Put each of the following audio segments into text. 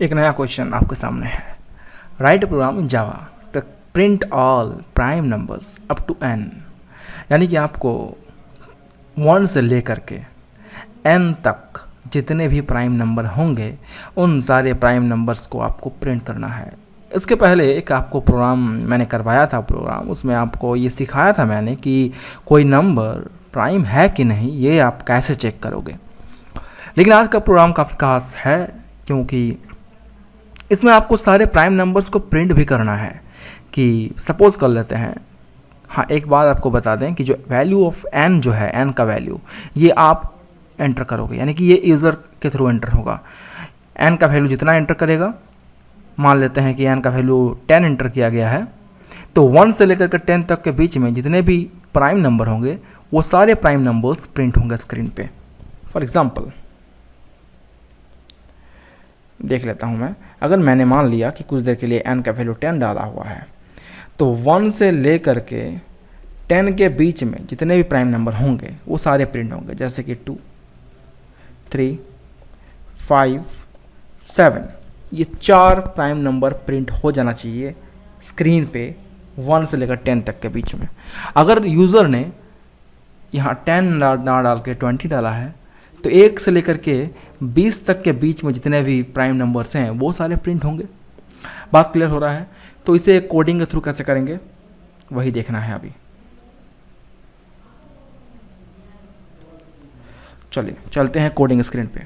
एक नया क्वेश्चन आपके सामने है। Write a program in Java to print all prime numbers up to n, यानी कि आपको 1 से लेकर के n तक जितने भी प्राइम नंबर होंगे उन सारे प्राइम नंबर्स को आपको प्रिंट करना है। इसके पहले एक आपको प्रोग्राम मैंने करवाया था, प्रोग्राम उसमें आपको ये सिखाया था मैंने कि कोई नंबर प्राइम है कि नहीं ये आप कैसे चेक करोगे। लेकिन आज का प्रोग्राम काफ़ी खास है क्योंकि इसमें आपको सारे प्राइम नंबर्स को प्रिंट भी करना है। कि सपोज़ कर लेते हैं, हाँ एक बात आपको बता दें कि जो वैल्यू ऑफ n जो है, n का वैल्यू ये आप एंटर करोगे, यानी कि ये यूज़र के थ्रू एंटर होगा। n का वैल्यू जितना एंटर करेगा, मान लेते हैं कि n का वैल्यू 10 एंटर किया गया है, तो 1 से लेकर के 10 तक के बीच में जितने भी प्राइम नंबर होंगे वो सारे प्राइम नंबर्स प्रिंट होंगे स्क्रीन पे। फॉर एग्ज़ाम्पल देख लेता हूँ मैं, अगर मैंने मान लिया कि कुछ देर के लिए n का वैल्यू 10 डाला हुआ है, तो 1 से लेकर के 10 के बीच में जितने भी प्राइम नंबर होंगे वो सारे प्रिंट होंगे, जैसे कि 2, 3, 5, 7, ये 4 प्राइम नंबर प्रिंट हो जाना चाहिए स्क्रीन पे 1 से लेकर 10 तक के बीच में। अगर यूज़र ने यहाँ 10 ना डाल के 20 डाला है तो 1 से लेकर के 20 तक के बीच में जितने भी प्राइम नंबर्स हैं वो सारे प्रिंट होंगे। बात क्लियर हो रहा है? तो इसे कोडिंग के थ्रू कैसे करेंगे वही देखना है अभी। चलिए चलते हैं कोडिंग स्क्रीन पे।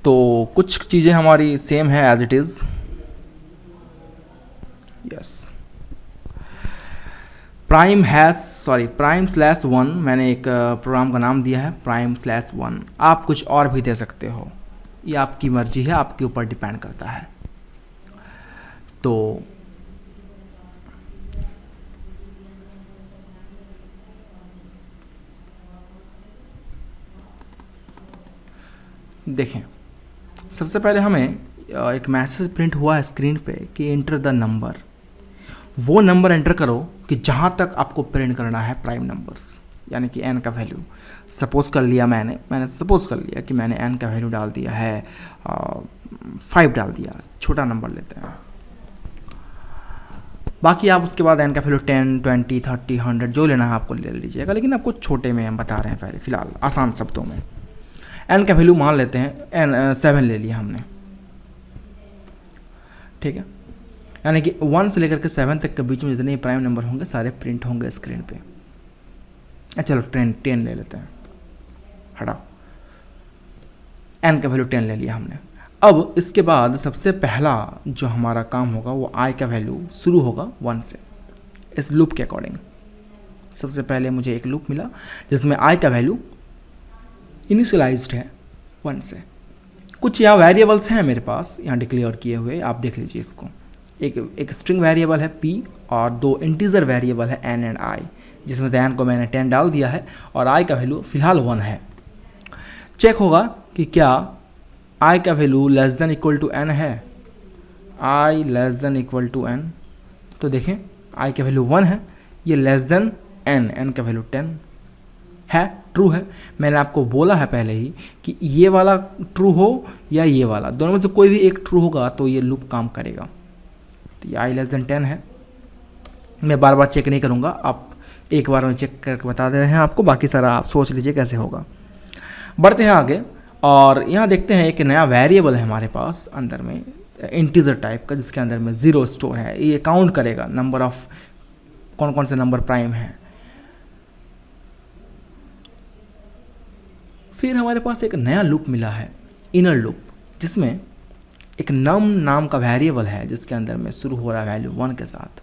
तो कुछ चीज़ें हमारी सेम है एज इट इज़। यस, प्राइम/1 मैंने एक प्रोग्राम का नाम दिया है प्राइम/1। आप कुछ और भी दे सकते हो, ये आपकी मर्जी है, आपके ऊपर डिपेंड करता है। तो देखें, सबसे पहले हमें एक मैसेज प्रिंट हुआ है स्क्रीन पे कि एंटर द नंबर। वो नंबर एंटर करो कि जहाँ तक आपको प्रिंट करना है प्राइम नंबर्स, यानी कि n का वैल्यू। सपोज़ कर लिया मैंने सपोज़ कर लिया कि मैंने n का वैल्यू डाल दिया है 5 डाल दिया, छोटा नंबर लेते हैं। बाकी आप उसके बाद n का वैल्यू 10, 20, 30, 100 जो लेना है आपको ले लीजिएगा, लेकिन आपको छोटे में हम बता रहे हैं पहले फ़िलहाल आसान शब्दों में। n का वैल्यू मान लेते हैं 7 ले लिया हमने, ठीक है, यानी कि 1 से लेकर के 7 तक के बीच में जितने प्राइम नंबर होंगे सारे प्रिंट होंगे स्क्रीन पे। चलो 10 ले लेते हैं, हटाओ, n का वैल्यू 10 ले लिया हमने। अब इसके बाद सबसे पहला जो हमारा काम होगा वो i का वैल्यू शुरू होगा 1 से। इस लूप के अकॉर्डिंग सबसे पहले मुझे एक लूप मिला जिसमें i का वैल्यू इनिशियलाइज्ड है 1 से। कुछ यहाँ वेरिएबल्स हैं मेरे पास यहाँ डिक्लेयर किए हुए, आप देख लीजिए इसको। एक स्ट्रिंग वेरिएबल है p और 2 इंटीजर वेरिएबल है n एंड i, जिसमें से n को मैंने 10 डाल दिया है और i का वैल्यू फ़िलहाल 1 है। चेक होगा कि क्या i का value less than equal to n है। i less than equal to n, तो देखें i का वैल्यू 1 है, ये लेस देन n का वैल्यू 10 है, ट्रू है। मैंने आपको बोला है पहले ही कि ये वाला ट्रू हो या ये वाला, दोनों में से कोई भी एक ट्रू होगा तो ये लूप काम करेगा। तो ये i लेस देन 10 है। मैं बार बार चेक नहीं करूँगा, आप एक बार में चेक करके बता दे रहे हैं आपको, बाकी सारा आप सोच लीजिए कैसे होगा। बढ़ते हैं आगे और यहाँ देखते हैं एक नया वेरिएबल है हमारे पास अंदर में इंटीजर टाइप का, जिसके अंदर में 0 स्टोर है। ये काउंट करेगा नंबर ऑफ कौन कौन से नंबर प्राइम हैं। फिर हमारे पास एक नया लूप मिला है इनर लूप, जिसमें एक नम नाम का वेरिएबल है जिसके अंदर में शुरू हो रहा है वैल्यू 1 के साथ।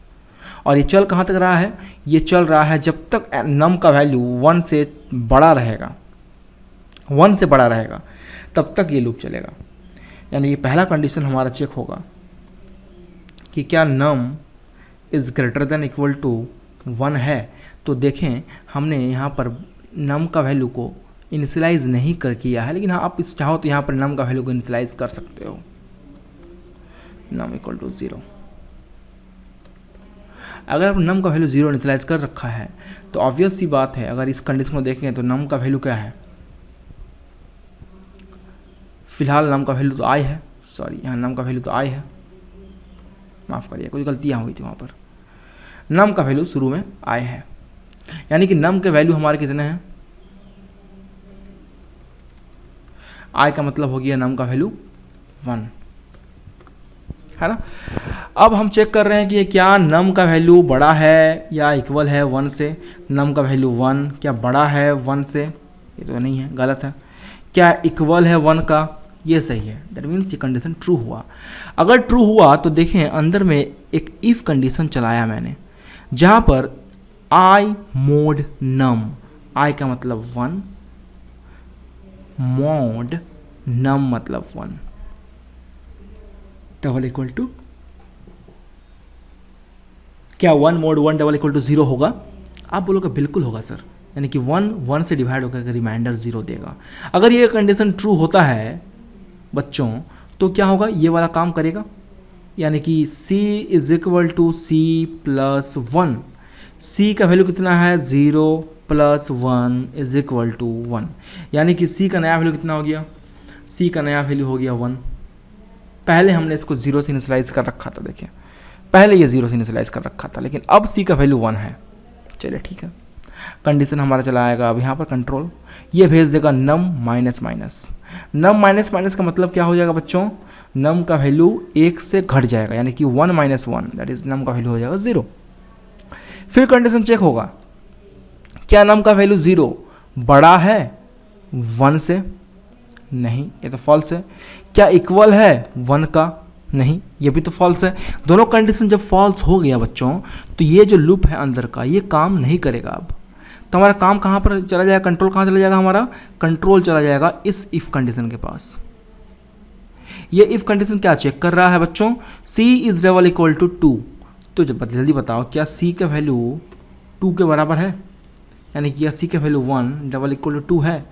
और ये चल कहाँ तक रहा है, ये चल रहा है जब तक नम का वैल्यू 1 से बड़ा रहेगा, 1 से बड़ा रहेगा तब तक ये लूप चलेगा। यानी ये पहला कंडीशन हमारा चेक होगा कि क्या num is greater than equal to 1 है। तो देखें हमने यहाँ पर नम का वैल्यू को इनिशियलाइज नहीं कर किया है, लेकिन हाँ आप इस चाहो तो यहाँ पर नम का वैल्यू को इनिशियलाइज कर सकते हो, नम इक्वल टू 0। अगर आप नम का वैल्यू 0 इनिशियलाइज कर रखा है तो ऑब्वियस सी बात है, अगर इस कंडीशन को देखें तो नम का वैल्यू क्या है फिलहाल नम का वैल्यू तो आई है, सॉरी यहाँ नम का वैल्यू तो आई है, माफ़ करिए कुछ गलतियाँ हुई थी वहाँ पर। नम का वैल्यू शुरू में आई है, यानी कि नम के वैल्यू हमारे कितने हैं, आई का मतलब हो गया नम का वैल्यू 1 है ना। अब हम चेक कर रहे हैं कि क्या नम का वैल्यू बड़ा है या इक्वल है 1 से। नम का वैल्यू 1 क्या बड़ा है 1 से, ये तो नहीं है, गलत है। क्या इक्वल है 1 का, ये सही है, दैट मीन्स ये कंडीशन ट्रू हुआ। अगर ट्रू हुआ तो देखें अंदर में एक इफ कंडीशन चलाया मैंने, जहाँ पर आई मोड नम, आई का मतलब 1, मोड नम मतलब 1 डबल इक्वल टू, क्या 1 मोड 1 डबल इक्वल टू 0 होगा? आप बोलोगे बिल्कुल होगा सर, यानी कि 1 से डिवाइड होकर रिमाइंडर 0 देगा। अगर ये कंडीशन ट्रू होता है बच्चों तो क्या होगा, ये वाला काम करेगा, यानी कि c is equal to C plus 1, c का वैल्यू कितना है 0 प्लस 1 इज इक्वल टू 1, यानी कि c का नया वैल्यू कितना हो गया, c का नया वैल्यू हो गया 1। पहले हमने इसको 0 से इनिशियलाइज कर रखा था, देखिए पहले ये 0 से इनिशियलाइज कर रखा था, लेकिन अब c का वैल्यू 1 है। चलिए ठीक है, कंडीशन हमारा चला आएगा अब यहाँ पर कंट्रोल, ये भेज देगा नम माइनस माइनस। नम माइनस माइनस का मतलब क्या हो जाएगा बच्चों, नम का वैल्यू 1 से घट जाएगा, यानी कि 1 माइनस 1 दैट इज नम का वैल्यू हो जाएगा 0। फिर कंडीशन चेक होगा, क्या नम का वैल्यू 0 बड़ा है 1 से, नहीं ये तो फॉल्स है। क्या इक्वल है 1 का, नहीं ये भी तो फॉल्स है। दोनों कंडीशन जब फॉल्स हो गया बच्चों तो ये जो लूप है अंदर का ये काम नहीं करेगा। अब तो हमारा काम कहाँ पर चला जाएगा, कंट्रोल कहाँ चला जाएगा, हमारा कंट्रोल चला जाएगा इस इफ कंडीशन के पास। ये इफ कंडीशन क्या चेक कर रहा है बच्चों, c is double equal to 2, तो जल्दी बताओ क्या c का वैल्यू 2 के बराबर है, यानी कि c का वैल्यू 1 डबल इक्वल टू 2 है,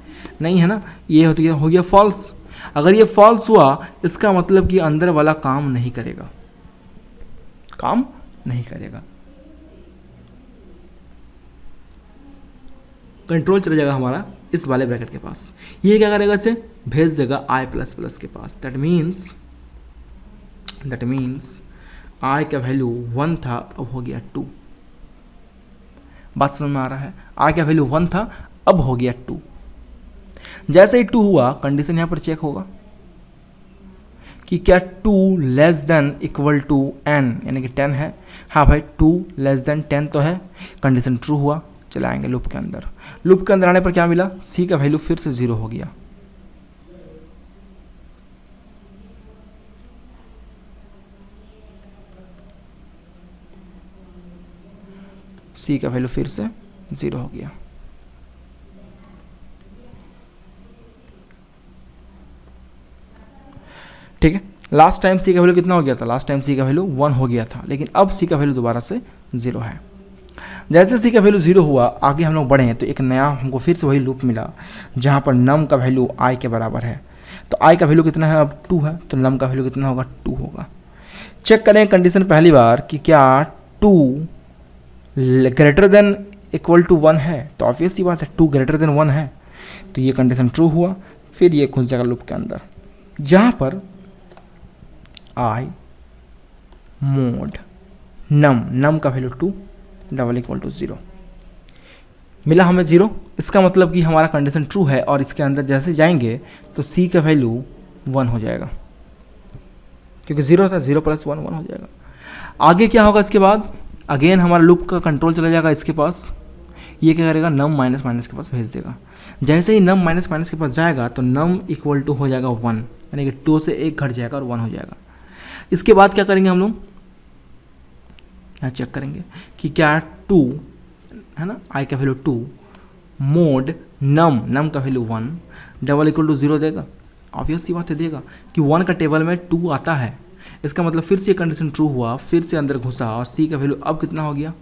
नहीं है ना, ये हो गया फॉल्स। अगर ये फॉल्स हुआ इसका मतलब कि अंदर वाला काम नहीं करेगा, काम नहीं करेगा, कंट्रोल चला जाएगा हमारा इस वाले ब्रैकेट के पास। ये क्या करेगा, इसे भेज देगा i प्लस प्लस के पास। दैट मीन्स i का वैल्यू 1 था अब हो गया 2। बात समझ में आ रहा है, i का वैल्यू 1 था अब हो गया 2। जैसे ही 2 हुआ कंडीशन यहाँ पर चेक होगा कि क्या 2 less than equal to n, यानी कि 10 है। हाँ भाई 2 लेस देन 10 तो है, कंडीशन ट्रू हुआ। चलाएंगे लूप के अंदर, लूप के अंदर आने पर क्या मिला, c का वैल्यू फिर से 0 हो गया। c का वैल्यू फिर से 0 हो गया। ठीक है, लास्ट टाइम c का वैल्यू कितना हो गया था, लास्ट टाइम c का वैल्यू 1 हो गया था, लेकिन अब c का वैल्यू दोबारा से 0 है। जैसे c का वैल्यू 0 हुआ आगे हम लोग बढ़े हैं तो एक नया हमको फिर से वही लूप मिला जहाँ पर नम का वैल्यू i के बराबर है। तो i का वैल्यू कितना है, अब 2 है, तो नम का वैल्यू कितना होगा, 2 होगा। चेक करें कंडीशन पहली बार कि क्या 2 ग्रेटर देन इक्वल टू 1 है, तो ऑब्वियस सी बात है 2 ग्रेटर देन 1 है, तो ये कंडीशन ट्रू हुआ। फिर ये घुस जाएगा लूप के अंदर जहाँ पर i मोड नम का वैल्यू 2 डबल इक्वल टू 0 मिला हमें 0। इसका मतलब कि हमारा कंडीशन ट्रू है और इसके अंदर जैसे जाएंगे तो c का वैल्यू 1 हो जाएगा, क्योंकि 0 था, 0 प्लस 1 1 हो जाएगा। आगे क्या होगा इसके बाद, अगेन हमारा लूप का कंट्रोल चला जाएगा इसके पास। ये क्या करेगा, नम माइनस माइनस के पास भेज देगा। जैसे ही नम माइनस माइनस के पास जाएगा तो नम इक्वल टू हो जाएगा 1, यानी कि 2 से 1 घट जाएगा और 1 हो जाएगा। इसके बाद क्या करेंगे हम लोग, यहाँ चेक करेंगे कि क्या 2 है ना, i का वैल्यू 2 मोड नम का वैल्यू 1 डबल इक्वल टू 0 देगा। ऑब्वियस सी बात है देगा कि 1 का टेबल में 2 आता है, इसका मतलब फिर से कंडीशन ट्रू हुआ, फिर से अंदर घुसा और c का वैल्यू अब कितना हो गया,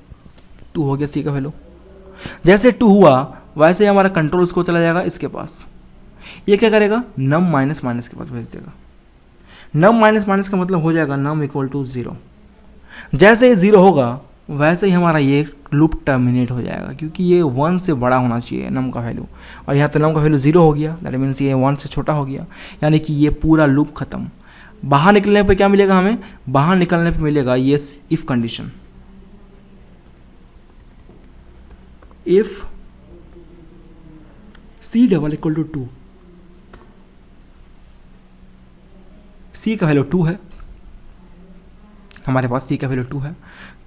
2 हो गया c का वैल्यू। जैसे 2 हुआ वैसे ही हमारा कंट्रोल इसको चला जाएगा इसके पास। ये क्या करेगा, नम माइनस माइनस के पास भेज देगा। नम माइनस माइनस का मतलब हो जाएगा नम इक्वल टू 0। जैसे ही 0 होगा वैसे ही हमारा ये लूप टर्मिनेट हो जाएगा, क्योंकि ये 1 से बड़ा होना चाहिए नम का वैल्यू, और यहाँ तो नम का वैल्यू 0 हो गया, दैट मीन्स ये 1 से छोटा हो गया, यानी कि ये पूरा लूप ख़त्म। बाहर निकलने पे क्या मिलेगा हमें? बाहर निकलने पे मिलेगा ये if condition, if C double equal to 2, C का वैल्यू 2 है हमारे पास, C का वैल्यू 2 है,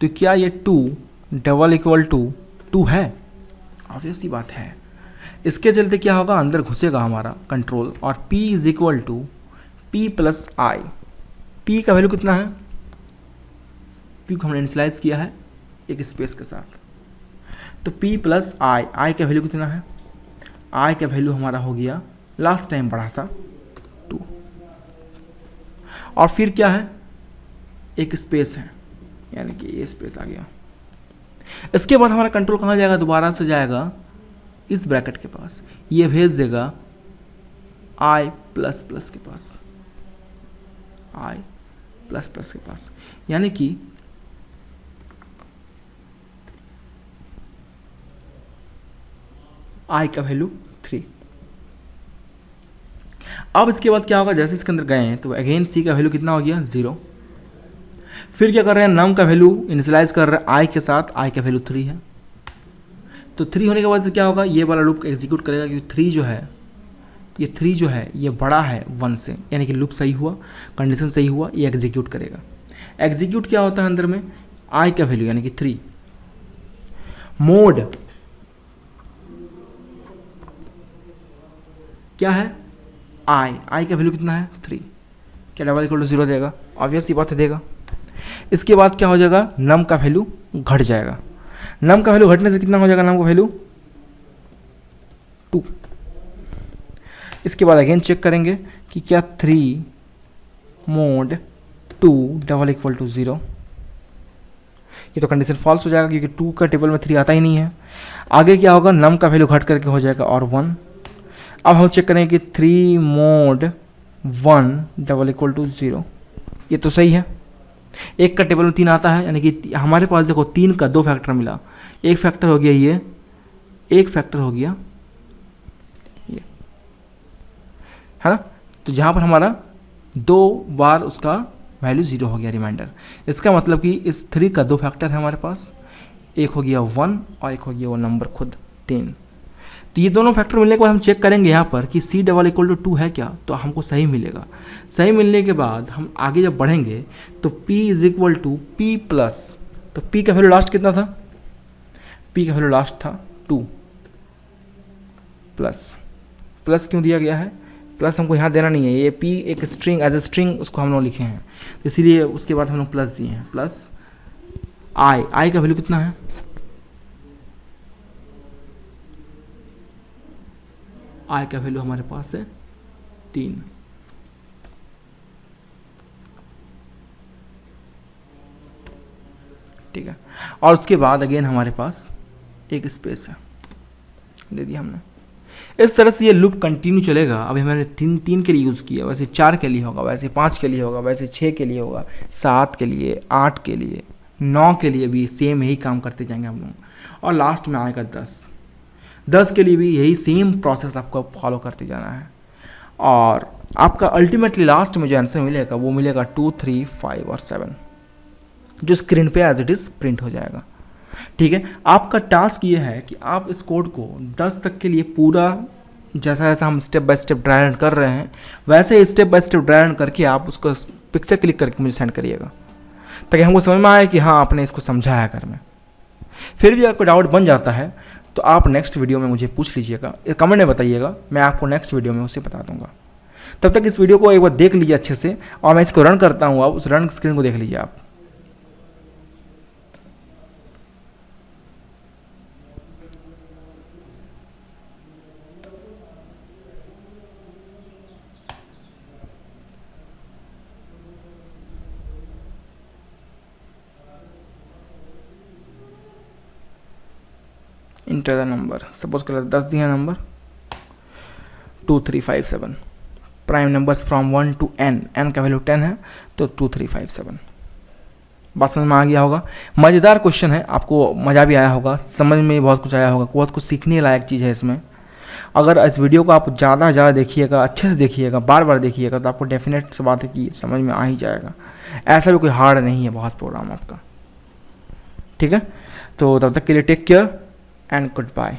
तो क्या ये 2 डबल इक्वल टू 2 है? ऑब्वियस सी बात है। इसके चलते क्या होगा, अंदर घुसेगा हमारा कंट्रोल, और P is equal to P plus I. P का वैल्यू कितना है? P को हमने इनिशियलाइज किया है एक स्पेस के साथ, तो P प्लस आई, आई का वैल्यू कितना है? आई का वैल्यू हमारा हो गया, लास्ट टाइम बढ़ा था 2, और फिर क्या है, एक स्पेस है, यानी कि ये स्पेस आ गया। इसके बाद हमारा कंट्रोल कहाँ जाएगा? दोबारा से जाएगा इस ब्रैकेट के पास, ये भेज देगा आई प्लस प्लस के पास, आई प्लस प्लस के पास, यानी कि आई का वैल्यू 3। अब इसके बाद क्या होगा, जैसे इसके अंदर गए हैं तो अगेन सी का वैल्यू कितना हो गया? 0। फिर क्या कर रहे हैं, नम का वैल्यू इनिशियलाइज कर रहे हैं आई के साथ, आई का वैल्यू 3 है, तो 3 होने के बाद से क्या होगा, ये वाला लूप एग्जीक्यूट करेगा, क्योंकि 3 जो है, ये 3 जो है ये बड़ा है 1 से, यानी कि लूप सही हुआ, कंडीशन सही हुआ, ये एग्जीक्यूट करेगा। एग्जीक्यूट क्या होता है अंदर में, आई का वैल्यू यानी कि 3, मोड क्या है, आई का वैल्यू कितना है? 3, क्या डबल इक्वल टू 0 देगा? ऑब्वियस ही बात है देगा। इसके बाद क्या हो जाएगा, नम का वैल्यू घट जाएगा, नम का वैल्यू घटने से कितना हो जाएगा, नम का वैल्यू 2। इसके बाद अगेन चेक करेंगे कि क्या 3 मोड 2 डबल इक्वल टू 0, ये तो कंडीशन फॉल्स हो जाएगा, क्योंकि 2 का टेबल में 3 आता ही नहीं है। आगे क्या होगा, नम का वैल्यू घट करके हो जाएगा और 1। अब हम चेक करेंगे कि 3 मोड 1 डबल इक्वल टू 0, ये तो सही है, एक का टेबल में 3 आता है, यानी कि हमारे पास देखो 3 का 2 फैक्टर मिला, एक फैक्टर हो गया ये, एक फैक्टर हो गया ये, है ना। तो जहाँ पर हमारा 2 बार उसका वैल्यू 0 हो गया रिमाइंडर, इसका मतलब कि इस 3 का 2 फैक्टर है हमारे पास, एक हो गया 1 और एक हो गया वो नंबर खुद 3। तो ये दोनों फैक्टर मिलने के बाद हम चेक करेंगे यहाँ पर कि C डबल इक्वल टू 2 है क्या, तो हमको सही मिलेगा। सही मिलने के बाद हम आगे जब बढ़ेंगे तो P is equal to P plus, तो P का वैल्यू लास्ट कितना था, P का वैल्यू लास्ट था 2 प्लस, प्लस क्यों दिया गया है, प्लस हमको यहाँ देना नहीं है, ये P एक स्ट्रिंग एज ए स्ट्रिंग उसको हम लोग लिखे हैं, तो इसीलिए उसके बाद हम लोग प्लस दिए हैं, प्लस आई का वैल्यू कितना है, आई का वैल्यू हमारे पास है 3। ठीक है, और उसके बाद अगेन हमारे पास एक स्पेस है, दे दिया हमने। इस तरह से ये लूप कंटिन्यू चलेगा। अभी मैंने 3 के लिए यूज़ किया, वैसे 4 के लिए होगा, वैसे 5 के लिए होगा, वैसे 6 के लिए होगा, 7 के लिए, 8 के लिए, 9 के लिए भी सेम यही काम करते जाएंगे हम लोग, और लास्ट में आएगा 10 के लिए भी यही सेम प्रोसेस आपको फॉलो करते जाना है, और आपका अल्टीमेटली लास्ट में जो आंसर मिलेगा वो मिलेगा 2, 3, 5 और 7, जो स्क्रीन पे एज इट इज़ प्रिंट हो जाएगा। ठीक है, आपका टास्क ये है कि आप इस कोड को 10 तक के लिए पूरा, जैसा जैसा हम step by step dry run कर रहे हैं वैसे ही step by step dry run करके आप उसको पिक्चर क्लिक करके मुझे सेंड करिएगा, ताकि हमको समझ में आए कि हाँ आपने इसको समझा है घर में। फिर भी अगर कोई डाउट बन जाता है तो आप नेक्स्ट वीडियो में मुझे पूछ लीजिएगा, कमेंट में बताइएगा, मैं आपको नेक्स्ट वीडियो में उसे बता दूंगा। तब तक इस वीडियो को एक बार देख लीजिए अच्छे से, और मैं इसको रन करता हूँ, आप उस रन स्क्रीन को देख लीजिए आप। इंटर द नंबर, सपोज कर 10 दिया number 2, 3, 5, 7, prime numbers from 1 to n, n का वैल्यू 10 है तो 2, 3, 5, 7। बात समझ में आ गया होगा। मज़ेदार क्वेश्चन है, आपको मज़ा भी आया होगा, समझ में बहुत कुछ आया होगा, बहुत कुछ सीखने लायक चीज़ है इसमें। अगर इस वीडियो को आप ज़्यादा से ज़्यादा देखिएगा, अच्छे से देखिएगा, बार बार देखिएगा, तो आपको डेफिनेट सी बात है कि समझ में आ ही जाएगा। ऐसा भी कोई हार्ड नहीं है बहुत प्रोग्राम आपका, ठीक है। तो तब तक के लिए take care and good bye.